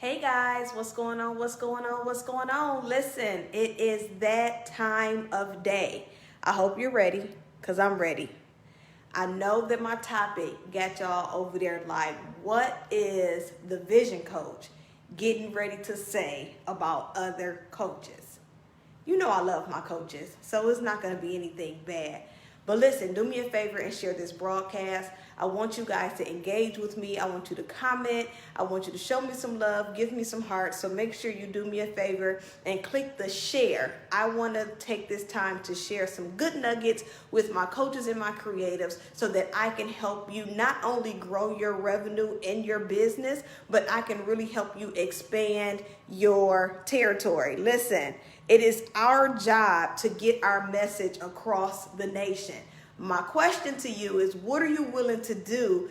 Hey guys, what's going on? What's going on? What's going on? Listen, it is that time of day. I hope you're ready, because I'm ready. I know that my topic got y'all over there like, what is the vision coach getting ready to say about other coaches? You know I love my coaches, so it's not going to be anything bad. But listen, do me a favor and share this broadcast. I want you guys to engage with me. I want you to comment. I want you to show me some love, give me some hearts. So make sure you do me a favor and click the share. I want to take this time to share some good nuggets with my coaches and my creatives so that I can help you not only grow your revenue in your business, but I can really help you expand your territory. Listen, it is our job to get our message across the nation. My question to you is, what are you willing to do?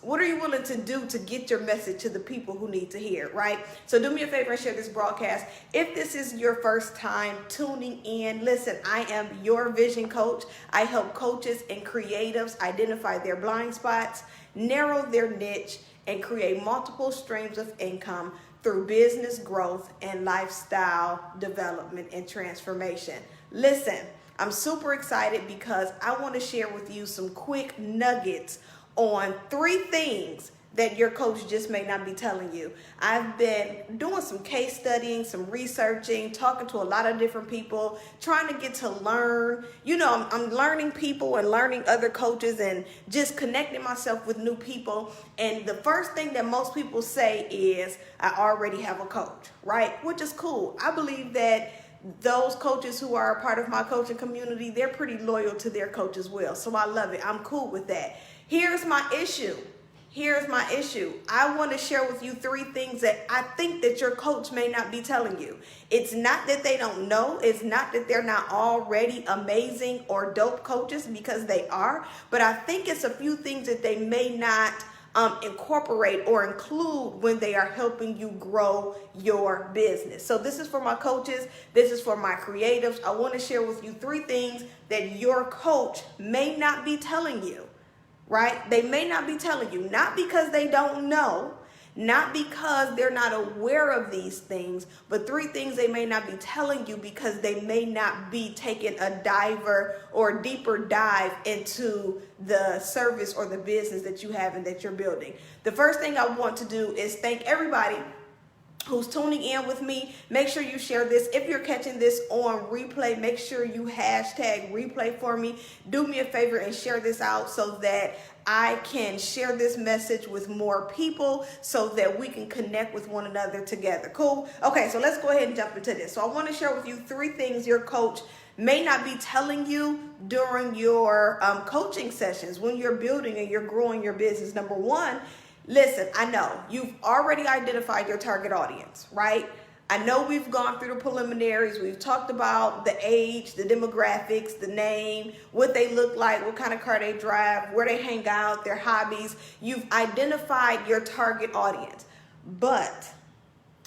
What are you willing to do to get your message to the people who need to hear it, right? So do me a favor and share this broadcast. If this is your first time tuning in, listen, I am your vision coach. I help coaches and creatives identify their blind spots, narrow their niche, and create multiple streams of income through business growth and lifestyle development and transformation. Listen, I'm super excited because I want to share with you some quick nuggets on 3 things that your coach just may not be telling you. I've been doing some case studying, some researching, talking to a lot of different people, trying to get to learn. You know, I'm learning people and learning other coaches and just connecting myself with new people. And the first thing that most people say is, I already have a coach, right? Which is cool. I believe that those coaches who are a part of my coaching community, they're pretty loyal to their coach as well. So I love it. I'm cool with that. Here's my issue. I want to share with you 3 things that I think that your coach may not be telling you. It's not that they don't know. It's not that they're not already amazing or dope coaches, because they are. But I think it's a few things that they may not incorporate or include when they are helping you grow your business. So this is for my coaches. This is for my creatives. I want to share with you 3 things that your coach may not be telling you. Right? They may not be telling you, not because they don't know, not because they're not aware of these things, but 3 things they may not be telling you because they may not be taking a diver or deeper dive into the service or the business that you have and that you're building. The first thing I want to do is thank everybody who's tuning in with me. Make sure you share this. If you're catching this on replay, make sure you hashtag replay for me. Do me a favor and share this out so that I can share this message with more people so that we can connect with one another together. Cool? Okay, so let's go ahead and jump into this. So I want to share with you 3 things your coach may not be telling you during your coaching sessions when you're building and you're growing your business. Number 1, listen, I know you've already identified your target audience, right? I know we've gone through the preliminaries. We've talked about the age, the demographics, the name, what they look like, what kind of car they drive, where they hang out, their hobbies. You've identified your target audience. But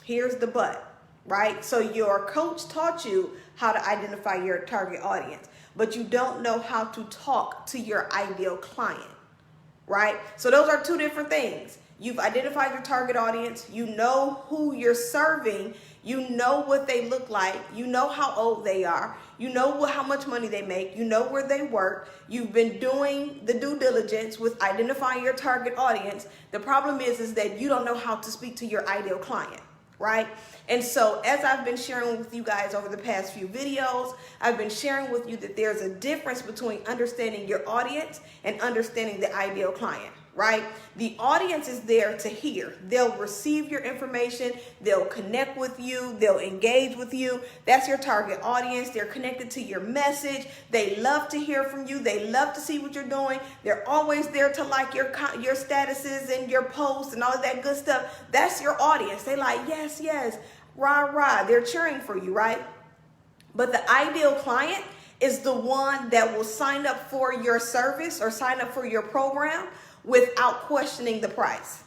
here's the but, right? So your coach taught you how to identify your target audience, but you don't know how to talk to your ideal client. Right? So those are 2 different things. You've identified your target audience. You know who you're serving. You know what they look like. You know how old they are. You know how much money they make. You know where they work. You've been doing the due diligence with identifying your target audience. The problem is that you don't know how to speak to your ideal client. Right? And so as I've been sharing with you guys over the past few videos, I've been sharing with you that there's a difference between understanding your audience and understanding the ideal client, right? The audience is there to hear. They'll receive your information. They'll connect with you. They'll engage with you. That's your target audience. They're connected to your message. They love to hear from you. They love to see what you're doing. They're always there to like your statuses and your posts and all of that good stuff. That's your audience. They like, yes, yes, rah, rah. They're cheering for you, right? But the ideal client is the one that will sign up for your service or sign up for your program without questioning the price,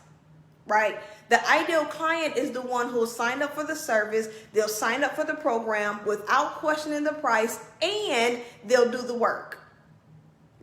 right? The ideal client is the one who will sign up for the service, they'll sign up for the program without questioning the price, and they'll do the work,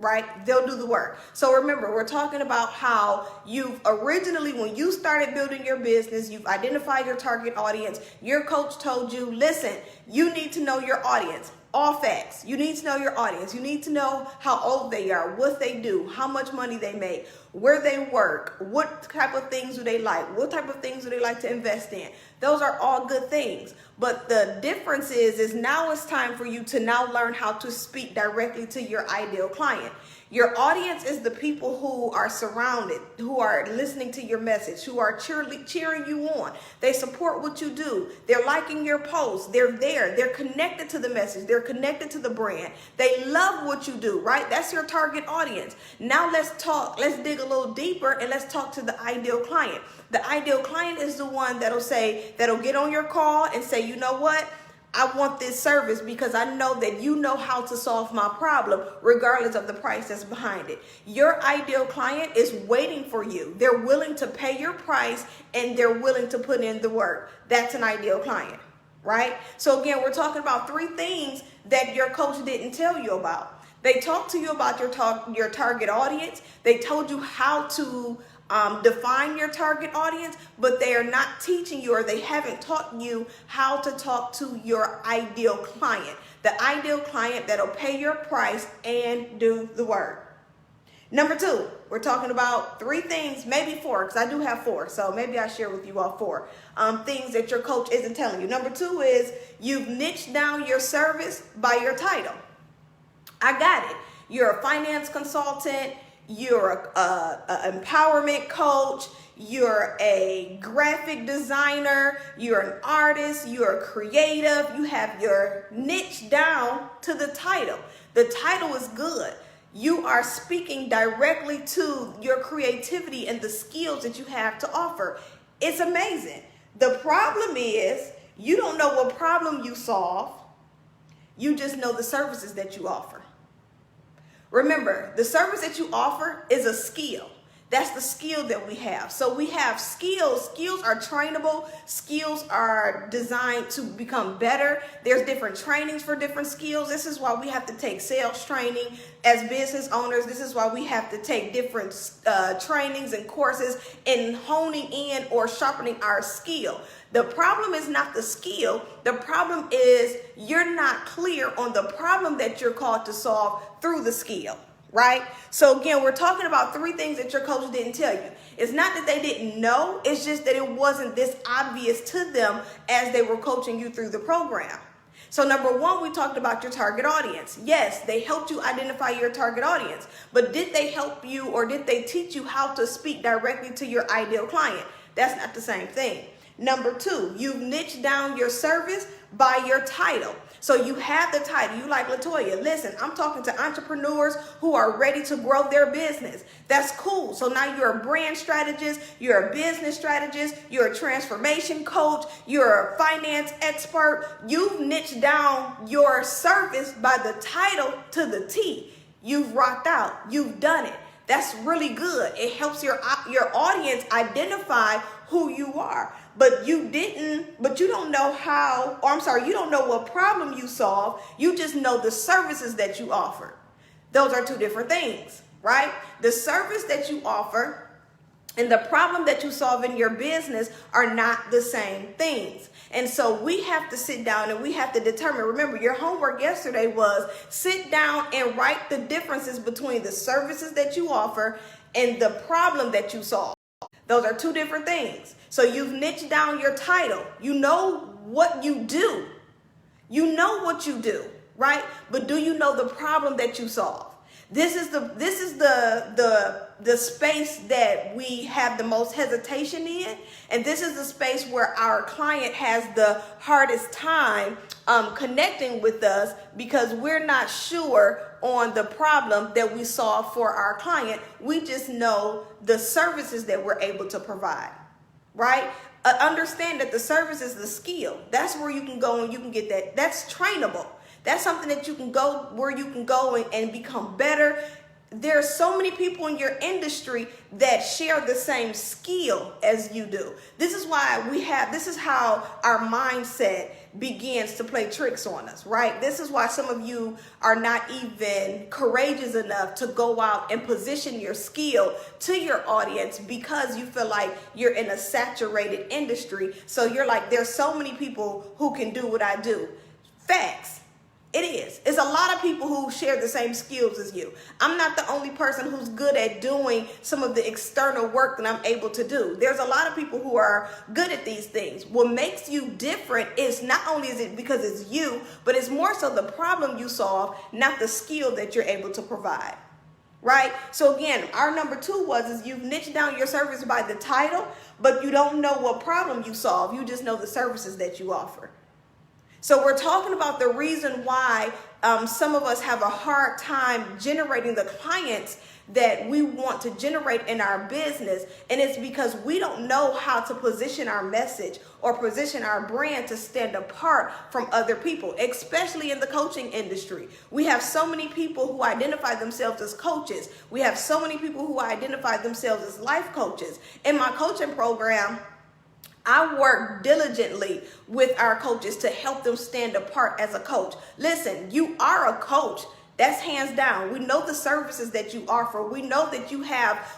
right? They'll do the work. So remember, we're talking about how you've originally, when you started building your business, you've identified your target audience. Your coach told you, listen, you need to know your audience. All facts. You need to know your audience. You need to know how old they are, what they do, how much money they make, where they work, what type of things do they like, what type of things do they like to invest in. Those are all good things. But the difference is now it's time for you to now learn how to speak directly to your ideal client. Your audience is the people who are surrounded, who are listening to your message, who are cheering you on. They support what you do. They're liking your posts. They're there. They're connected to the message. They're connected to the brand. They love what you do, right? That's your target audience. Now let's talk. Let's dig a little deeper and let's talk to the ideal client. The ideal client is the one that'll get on your call and say, you know what? I want this service because I know that you know how to solve my problem regardless of the price that's behind it. Your ideal client is waiting for you. They're willing to pay your price and they're willing to put in the work. That's an ideal client, right? So again, we're talking about 3 things that your coach didn't tell you about. They talked to you about your target audience. They told you how to define your target audience, but they are not teaching you, or they haven't taught you how to talk to your ideal client. The ideal client that'll pay your price and do the work. Number 2, we're talking about 3 things, maybe 4, because I do have 4. So maybe I share with you all 4 things that your coach isn't telling you. Number 2 is you've niched down your service by your title. I got it. You're a finance consultant. You're an empowerment coach, you're a graphic designer, you're an artist, you're a creative, you have your niche down to the title. The title is good. You are speaking directly to your creativity and the skills that you have to offer. It's amazing. The problem is you don't know what problem you solve. You just know the services that you offer. Remember, the service that you offer is a skill. That's the skill that we have. So we have skills. Skills are trainable. Skills are designed to become better. There's different trainings for different skills. This is why we have to take sales training as business owners. This is why we have to take different trainings and courses in honing in or sharpening our skill. The problem is not the skill. The problem is you're not clear on the problem that you're called to solve through the skill, right? So again, we're talking about 3 things that your coach didn't tell you. It's not that they didn't know. It's just that it wasn't this obvious to them as they were coaching you through the program. So number 1, we talked about your target audience. Yes, they helped you identify your target audience, but did they help you or did they teach you how to speak directly to your ideal client? That's not the same thing. Number 2, you've niched down your service by your title. So you have the title. You like, LaToya, listen, I'm talking to entrepreneurs who are ready to grow their business. That's cool. So now you're a brand strategist, you're a business strategist, you're a transformation coach, you're a finance expert. You've niched down your service by the title to the T. You've rocked out. You've done it. That's really good. It helps your audience identify who you are. But you don't know how, or I'm sorry, you don't know what problem you solve. You just know the services that you offer. Those are 2 different things, right? The service that you offer and the problem that you solve in your business are not the same things. And so we have to sit down and we have to determine. Remember, your homework yesterday was sit down and write the differences between the services that you offer and the problem that you solve. Those are 2 different things. So you've niched down your title. You know what you do. You know what you do, right? But do you know the problem that you solve? This is the space that we have the most hesitation in, and this is the space where our client has the hardest time connecting with us because we're not sure on the problem that we solve for our client. We just know the services that we're able to provide, right? Understand that the service is the skill. That's where you can go and you can get that. That's trainable. That's something that you can go where you can go and become better there's so many people in your industry that share the same skill as you do. This is how our mindset begins to play tricks on us, right? This is why some of you are not even courageous enough to go out and position your skill to your audience, because you feel like you're in a saturated industry. So you're like, there's so many people who can do what I do. Facts. It is. It's a lot of people who share the same skills as you. I'm not the only person who's good at doing some of the external work that I'm able to do. There's a lot of people who are good at these things. What makes you different is not only is it because it's you, but it's more so the problem you solve, not the skill that you're able to provide. Right? So again, our number 2 is you've niched down your service by the title, but you don't know what problem you solve. You just know the services that you offer. So we're talking about the reason why some of us have a hard time generating the clients that we want to generate in our business. And it's because we don't know how to position our message or position our brand to stand apart from other people, especially in the coaching industry. We have so many people who identify themselves as coaches. We have so many people who identify themselves as life coaches. In my coaching program, I work diligently with our coaches to help them stand apart as a coach. Listen, you are a coach. That's hands down. We know the services that you offer. We know that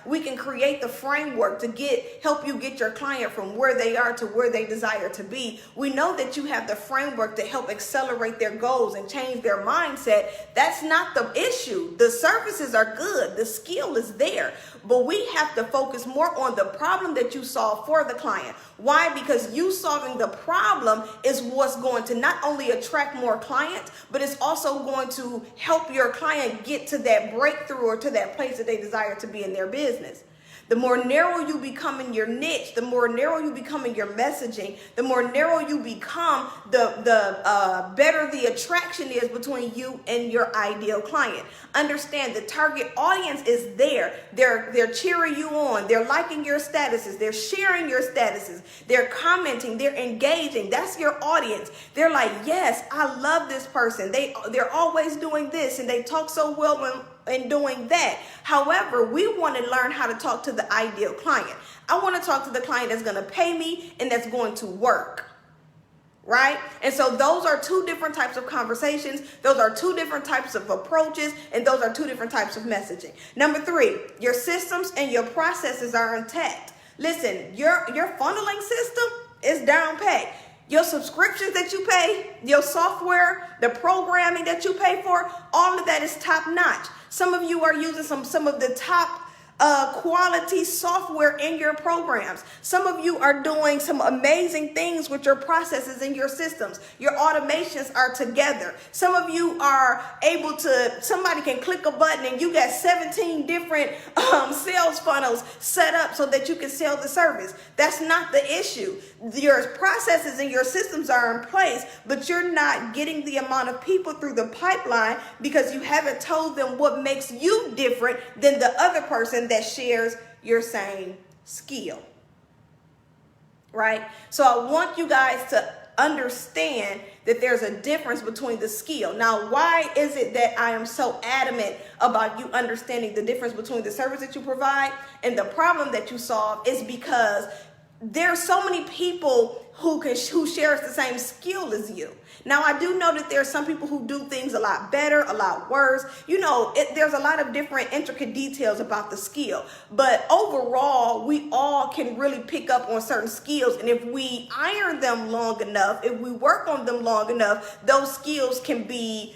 we can create the framework to help you get your client from where they are to where they desire to be. We know that you have the framework to help accelerate their goals and change their mindset. That's not the issue. The services are good. The skill is there. But we have to focus more on the problem that you solve for the client. Why? Because you solving the problem is what's going to not only attract more clients, but it's also going to help your client get to that breakthrough or to that place that they desire to be in their business. The more narrow you become in your niche, the more narrow you become in your messaging, the more narrow you become, the better the attraction is between you and your ideal client. Understand the target audience is there. They're cheering you on. They're liking your statuses. They're sharing your statuses. They're commenting. They're engaging. That's your audience. They're like, yes, I love this person. They're always doing this and they talk so well in doing that. However, we want to learn how to talk to the ideal client. I want to talk to the client that's going to pay me and that's going to work. Right? And so those are 2 different types of conversations. Those are 2 different types of approaches. And those are 2 different types of messaging. Number 3, your systems and your processes are intact. Listen, your funneling system is down pat. Your subscriptions that you pay, your software, the programming that you pay for, all of that is top notch. Some of you are using some of the top quality software in your programs. Some of you are doing some amazing things with your processes and your systems. Your automations are together. Some of you are able to, somebody can click a button and you got 17 different sales funnels set up so that you can sell the service. That's not the issue. Your processes and your systems are in place, but you're not getting the amount of people through the pipeline because you haven't told them what makes you different than the other person that shares your same skill. Right? So I want you guys to understand that there's a difference between the skill. Now, why is it that I am so adamant about you understanding the difference between the service that you provide and the problem that you solve? Is because there's so many people who shares the same skill as you. Now, I do know that there are some people who do things a lot better, a lot worse. You know, there's a lot of different intricate details about the skill. But overall, we all can really pick up on certain skills. And if we iron them long enough, if we work on them long enough, those skills can be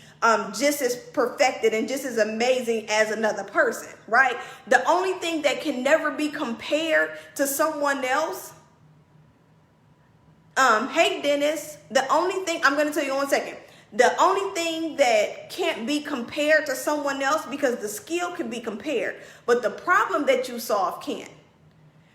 just as perfected and just as amazing as another person, right? The only thing that can never be compared to someone else, hey Dennis, the only thing, I'm going to tell you in 1 second, the only thing that can't be compared to someone else, because the skill can be compared, but the problem that you solve can't.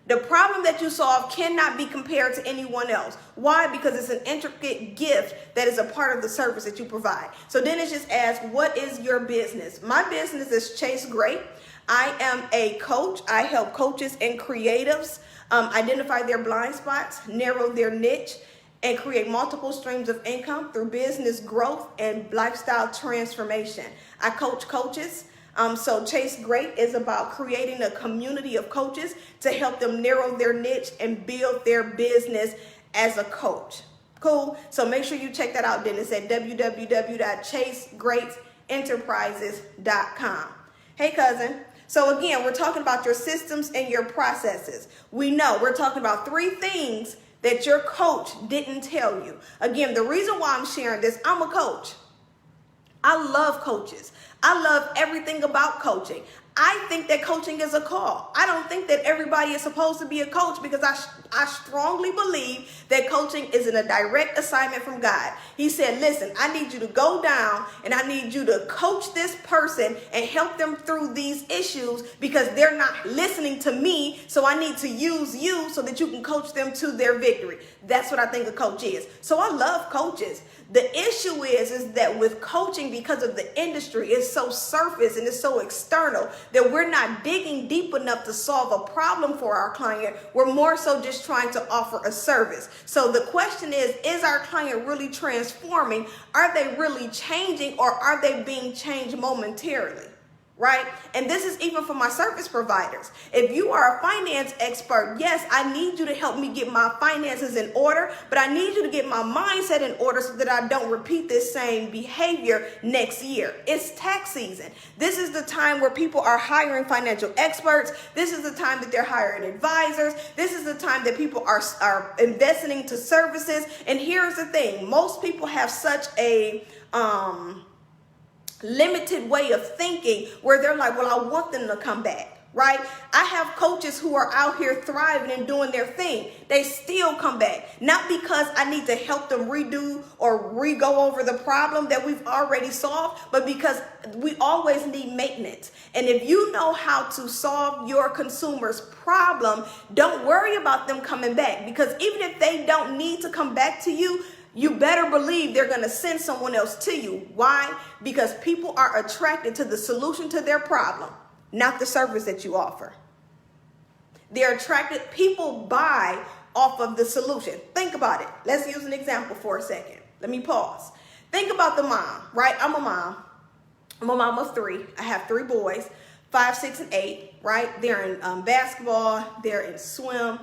The problem that you solve cannot be compared to anyone else. Why? Because it's an intricate gift that is a part of the service that you provide. So Dennis just asked, what is your business? My business is Chase Great. I am a coach. I help coaches and creatives identify their blind spots, narrow their niche, and create multiple streams of income through business growth and lifestyle transformation. I coach coaches. So Chase Great is about creating a community of coaches to help them narrow their niche and build their business as a coach. Cool. So make sure you check that out, Dennis, at www.chasegreatenterprises.com. Hey, cousin. So again, we're talking about your systems and your processes. We know we're talking about 3 things that your coach didn't tell you. Again, the reason why I'm sharing this, I'm a coach. I love coaches. I love everything about coaching. I think that coaching is a call. I don't think that everybody is supposed to be a coach, because I strongly believe that coaching is a direct assignment from God. He said, listen, I need you to go down and I need you to coach this person and help them through these issues because they're not listening to me. So I need to use you so that you can coach them to their victory. That's what I think a coach is. So I love coaches. The issue is that with coaching, because of the industry, it's so surface and it's so external that we're not digging deep enough to solve a problem for our client. We're more so just trying to offer a service. So the question is our client really transforming? Are they really changing, or are they being changed momentarily? Right? And this is even for my service providers. If you are a finance expert, yes, I need you to help me get my finances in order, but I need you to get my mindset in order so that I don't repeat this same behavior next year. It's tax season. This is the time where people are hiring financial experts. This is the time that they're hiring advisors. This is the time that people are investing into services. And here's the thing. Most people have such a limited way of thinking where they're like, well, I want them to come back, right? I have coaches who are out here thriving and doing their thing. They still come back, not because I need to help them redo or re-go over the problem that we've already solved, but because we always need maintenance. And if you know how to solve your consumer's problem, don't worry about them coming back, because even if they don't need to come back to you, you better believe they're going to send someone else to you. Why? Because people are attracted to the solution to their problem, not the service that you offer. They're attracted. People buy off of the solution. Think about it. Let's use an example for a second. Let me pause. Think about the mom, right? I'm a mom. I'm a mom of 3. I have 3 boys, 5, 6, and 8, right? They're in basketball. They're in swim.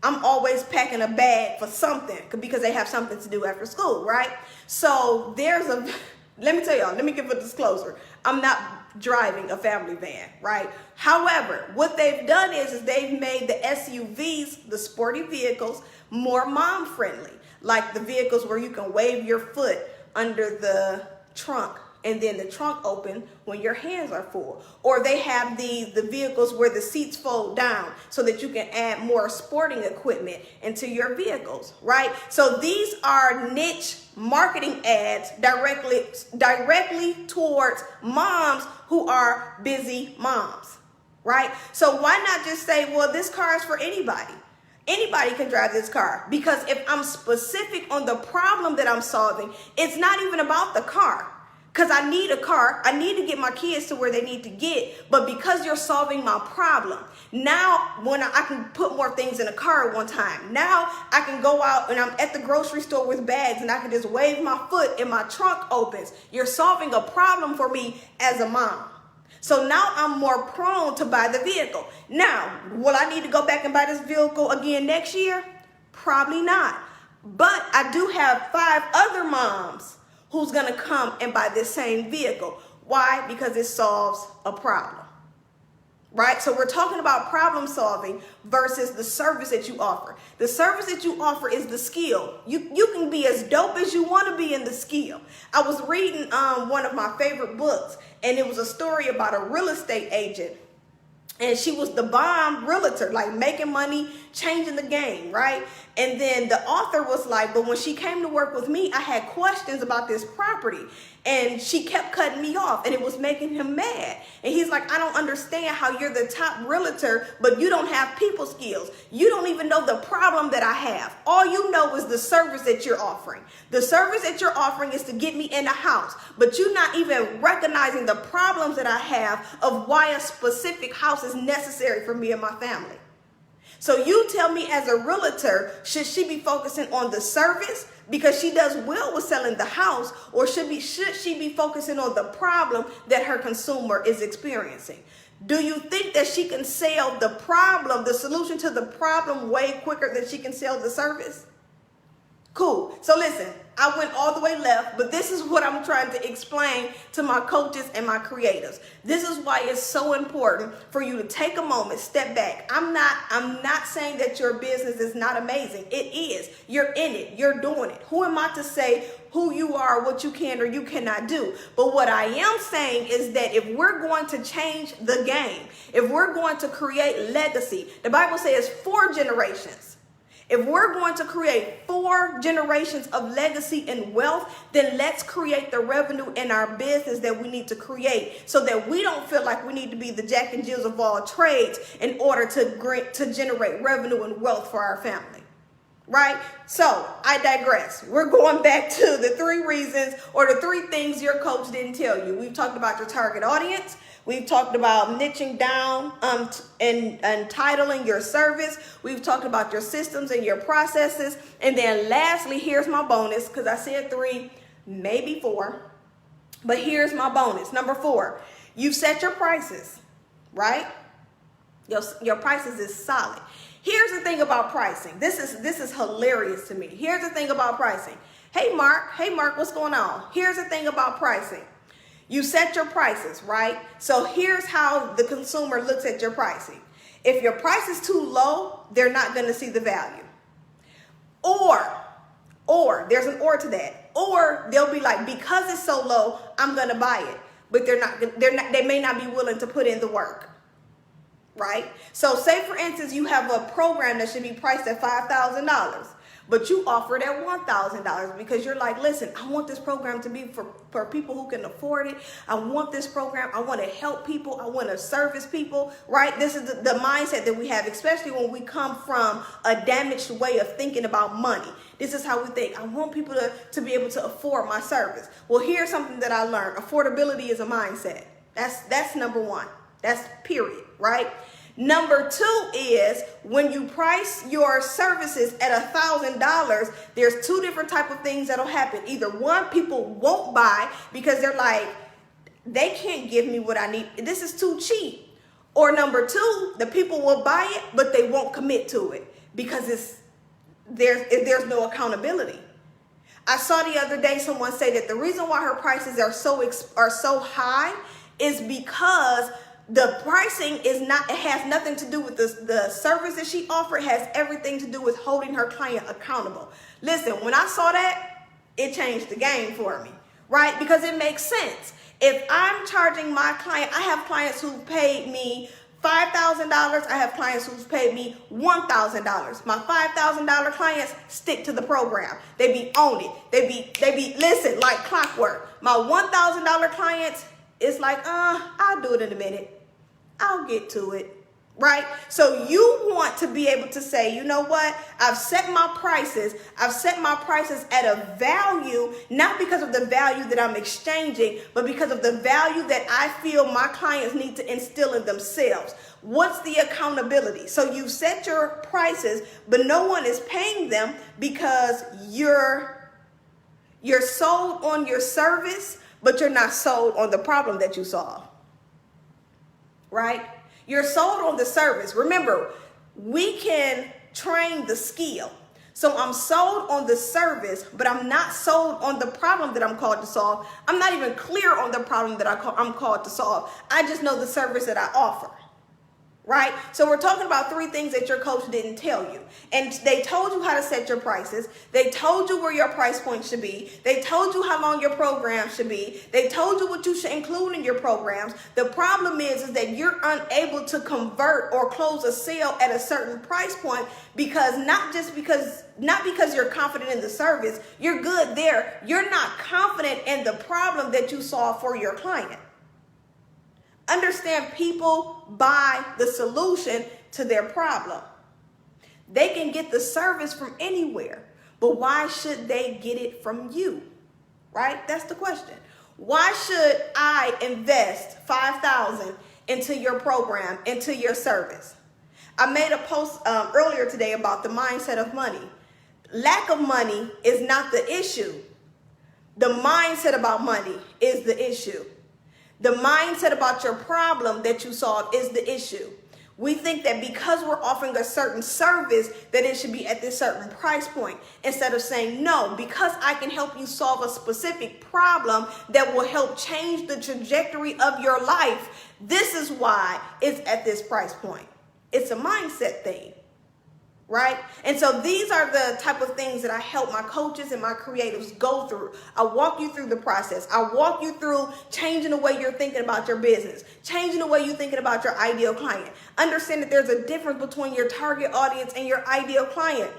I'm always packing a bag for something because they have something to do after school, right? So let me tell y'all, let me give a disclosure. I'm not driving a family van, right? However, what they've done is they've made the SUVs, the sporty vehicles, more mom friendly. Like the vehicles where you can wave your foot under the trunk and then the trunk open when your hands are full. Or they have the vehicles where the seats fold down so that you can add more sporting equipment into your vehicles, right? So these are niche marketing ads directly towards moms who are busy moms, right? So why not just say, well, this car is for anybody. Anybody can drive this car, because if I'm specific on the problem that I'm solving, it's not even about the car. Because I need a car, I need to get my kids to where they need to get, but because you're solving my problem, now when I can put more things in a car at one time. Now I can go out and I'm at the grocery store with bags and I can just wave my foot and my trunk opens. You're solving a problem for me as a mom. So now I'm more prone to buy the vehicle. Now, will I need to go back and buy this vehicle again next year? Probably not. But I do have 5 other moms who's going to come and buy this same vehicle. Why? Because it solves a problem, right? So we're talking about problem solving versus the service that you offer. The service that you offer is the skill. You can be as dope as you want to be in the skill. I was reading one of my favorite books, and it was a story about a real estate agent. And she was the bomb realtor, like making money, changing the game, right? And then the author was like, but when she came to work with me, I had questions about this property. And she kept cutting me off, and it was making him mad. And he's like, I don't understand how you're the top realtor, but you don't have people skills. You don't even know the problem that I have. All you know is the service that you're offering. The service that you're offering is to get me in the house, but you're not even recognizing the problems that I have of why a specific house is necessary for me and my family. So you tell me, as a realtor, should she be focusing on the service because she does well with selling the house, or should she be focusing on the problem that her consumer is experiencing? Do you think that she can sell the problem, the solution to the problem, way quicker than she can sell the service? Cool. So listen, I went all the way left, but this is what I'm trying to explain to my coaches and my creatives. This is why it's so important for you to take a moment, step back. I'm not saying that your business is not amazing. It is. You're in it. You're doing it. Who am I to say who you are, what you can or you cannot do? But what I am saying is that if we're going to change the game, if we're going to create legacy, the Bible says 4 generations. If we're going to create 4 generations of legacy and wealth, then let's create the revenue in our business that we need to create, so that we don't feel like we need to be the Jack and Jills of all trades in order to generate revenue and wealth for our family. Right? So I digress. We're going back to the 3 reasons, or the 3 things your coach didn't tell you. We've talked about your target audience. We've talked about niching down and titling your service. We've talked about your systems and your processes. And then lastly, here's my bonus, because I said 3, maybe 4. But here's my bonus. Number 4, you've set your prices, right? Your prices is solid. Here's the thing about pricing. This is hilarious to me. Here's the thing about pricing. Hey, Mark, what's going on? Here's the thing about pricing. You set your prices, right? So here's how the consumer looks at your pricing. If your price is too low, they're not going to see the value. Or there's an or to that. Or they'll be like, because it's so low, I'm going to buy it. But they may not be willing to put in the work. Right? So say, for instance, you have a program that should be priced at $5,000, but you offer it at $1,000 because you're like, listen, I want this program to be for people who can afford it. I want this program. I want to help people. I want to service people, right? This is the mindset that we have, especially when we come from a damaged way of thinking about money. This is how we think. I want people to be able to afford my service. Well, here's something that I learned. Affordability is a mindset. That's number 1. That's period, right? Number 2 is when you price your services at $1,000, there's 2 different type of things that'll happen. Either 1, people won't buy because they're like, they can't give me what I need. This is too cheap. Or number 2, the people will buy it, but they won't commit to it because there's no accountability. I saw the other day someone say that the reason why her prices are so high is because the pricing it has nothing to do with the service that she offered. It has everything to do with holding her client accountable. Listen, when I saw that, it changed the game for me, right? Because it makes sense. If I'm charging my client, I have clients who paid me $5,000. I have clients who've paid me $1,000. My $5,000 clients stick to the program. They be on it. They be listen, like clockwork. My $1,000 clients, it's like, I'll do it in a minute. I'll get to it, right? So you want to be able to say, you know what? I've set my prices at a value, not because of the value that I'm exchanging, but because of the value that I feel my clients need to instill in themselves. What's the accountability? So you've set your prices, but no one is paying them because you're sold on your service, but you're not sold on the problem that you solve, right? You're sold on the service. Remember, we can train the skill. So I'm sold on the service, but I'm not sold on the problem that I'm called to solve. I'm not even clear on the problem that I'm called to solve. I just know the service that I offer. Right? So we're talking about 3 things that your coach didn't tell you. And they told you how to set your prices. They told you where your price point should be. They told you how long your program should be. They told you what you should include in your programs. The problem is that you're unable to convert or close a sale at a certain price point because not because you're confident in the service. You're good there. You're not confident in the problem that you solve for your client. Understand, people buy the solution to their problem. They can get the service from anywhere, but why should they get it from you? Right? That's the question. Why should I invest $5,000 into your program, into your service? I made a post earlier today about the mindset of money. Lack of money is not the issue. The mindset about money is the issue. The mindset about your problem that you solve is the issue. We think that because we're offering a certain service that it should be at this certain price point, instead of saying, no, because I can help you solve a specific problem that will help change the trajectory of your life, this is why it's at this price point. It's a mindset thing, right? And so these are the type of things that I help my coaches and my creatives go through. I walk you through the process. I walk you through changing the way you're thinking about your business, changing the way you're thinking about your ideal client. Understand that there's a difference between your target audience and your ideal client.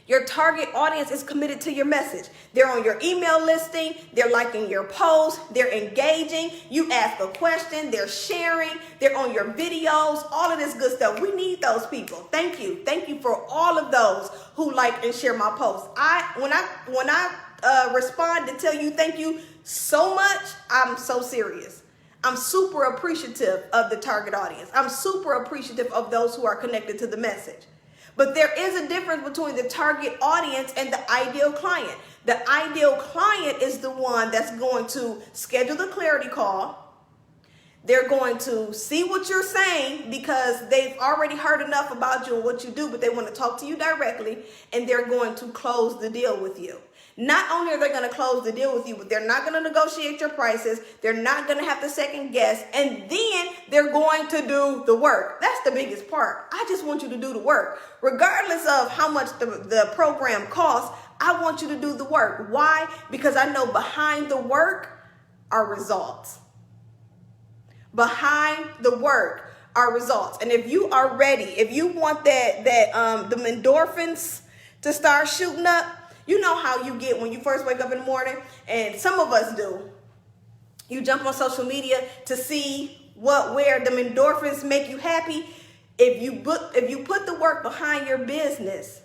Your target audience is committed to your message. They're on your email listing. They're liking your posts. They're engaging. You ask a question. They're sharing. They're on your videos. All of this good stuff. We need those people. Thank you. Thank you for all of those who like and share my posts. When I respond to tell you thank you so much, I'm so serious. I'm super appreciative of the target audience. I'm super appreciative of those who are connected to the message. But there is a difference between the target audience and the ideal client. The ideal client is the one that's going to schedule the clarity call. They're going to see what you're saying because they've already heard enough about you and what you do, but they want to talk to you directly, and they're going to close the deal with you. Not only are they going to close the deal with you, but they're not going to negotiate your prices. They're not going to have to second guess. And then they're going to do the work. That's the biggest part. I just want you to do the work. Regardless of how much the program costs, I want you to do the work. Why? Because I know behind the work are results. Behind the work are results. And if you are ready, if you want the endorphins to start shooting up, you know how you get when you first wake up in the morning, and some of us do. You jump on social media to see where the endorphins make you happy. If you put the work behind your business,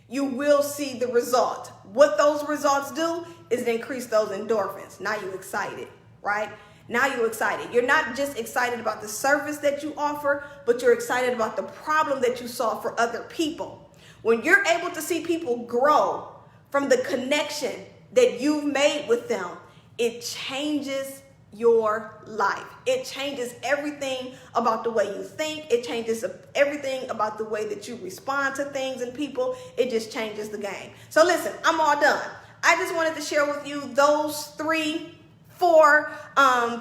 you will see the result. What those results do is increase those endorphins. Now you're excited, right? Now you're excited. You're not just excited about the service that you offer, but you're excited about the problem that you solve for other people. When you're able to see people grow from the connection that you've made with them, it changes your life. It changes everything about the way you think. It changes everything about the way that you respond to things and people. It just changes the game. So listen, I'm all done. I just wanted to share with you those 4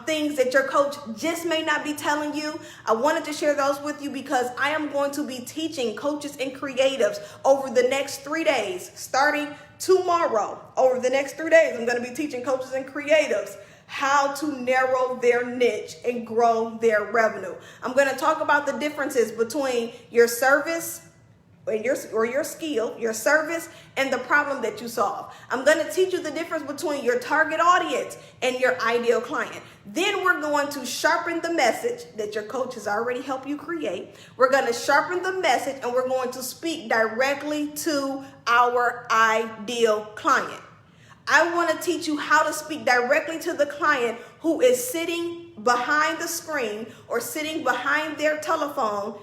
things that your coach just may not be telling you. I wanted to share those with you because I am going to be teaching coaches and creatives over the next 3 days, starting tomorrow. Over the next 3 days, I'm going to be teaching coaches and creatives how to narrow their niche and grow their revenue. I'm going to talk about the differences between your service and your skill, your service, and the problem that you solve. I'm going to teach you the difference between your target audience and your ideal client. Then we're going to sharpen the message that your coach has already helped you create. We're going to sharpen the message, and we're going to speak directly to our ideal client. I want to teach you how to speak directly to the client who is sitting behind the screen or sitting behind their phone,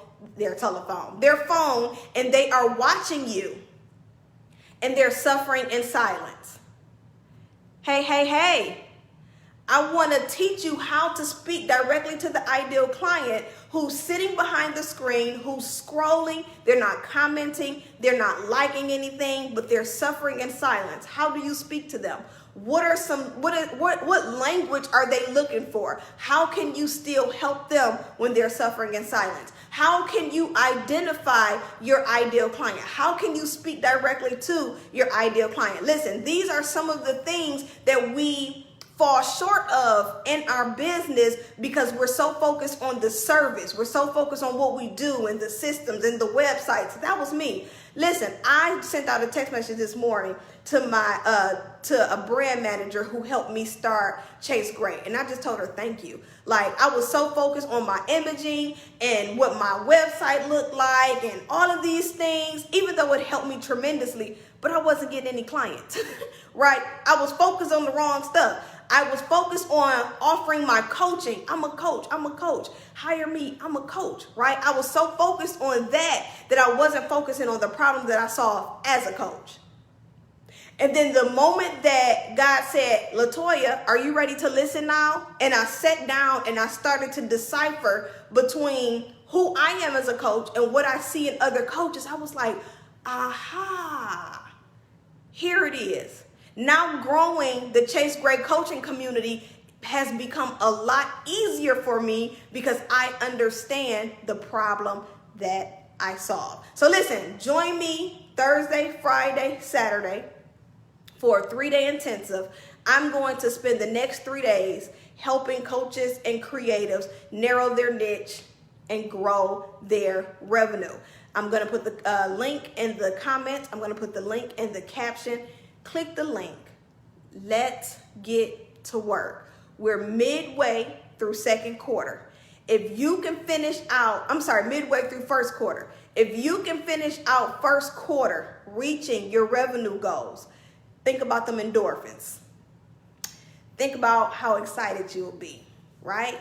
and they are watching you and they're suffering in silence. Hey. I want to teach you how to speak directly to the ideal client who's sitting behind the screen, who's scrolling. They're not commenting. They're not liking anything, but they're suffering in silence. How do you speak to them? What language are they looking for? How can you still help them when they're suffering in silence? How can you identify your ideal client? How can you speak directly to your ideal client? Listen, these are some of the things that we fall short of in our business because we're so focused on the service. We're so focused on what we do and the systems and the websites. That was me. Listen, I sent out a text message this morning to a brand manager who helped me start Chase Gray. And I just told her, thank you. Like, I was so focused on my imaging and what my website looked like and all of these things, even though it helped me tremendously, but I wasn't getting any clients, right? I was focused on the wrong stuff. I was focused on offering my coaching. I'm a coach. I'm a coach. Hire me. I'm a coach, right? I was so focused on that I wasn't focusing on the problem that I saw as a coach. And then the moment that God said, LaToya, are you ready to listen now? And I sat down and I started to decipher between who I am as a coach and what I see in other coaches. I was like, aha, here it is. Now growing the Chase Gray coaching community has become a lot easier for me because I understand the problem that I solve. So listen, join me Thursday, Friday, Saturday for a 3-day intensive. I'm going to spend the next 3 days helping coaches and creatives narrow their niche and grow their revenue. I'm going to put the link in the comments. I'm going to put the link in the caption. Click the link. Let's get to work. We're midway through second quarter. If you can finish out, midway through first quarter. If you can finish out first quarter reaching your revenue goals, think about them endorphins. Think about how excited you'll be, right?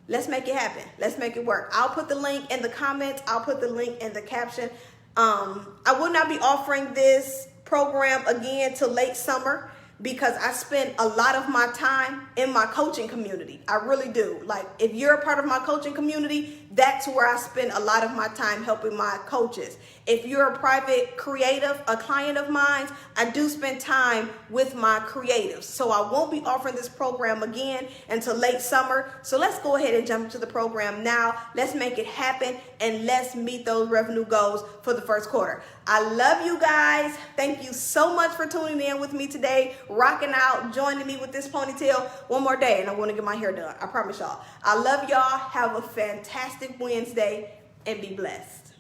Let's make it happen. Let's make it work. I'll put the link in the comments. I'll put the link in the caption. I will not be offering this program again till late summer because I spend a lot of my time in my coaching community. I really do. Like, if you're a part of my coaching community, that's where I spend a lot of my time helping my coaches. If you're a private creative, a client of mine, I do spend time with my creatives. So I won't be offering this program again until late summer. So let's go ahead and jump into the program now. Let's make it happen and let's meet those revenue goals for the first quarter. I love you guys. Thank you so much for tuning in with me today, rocking out, joining me with this ponytail one more day, and I want to get my hair done. I promise y'all. I love y'all. Have a fantastic Wednesday and be blessed.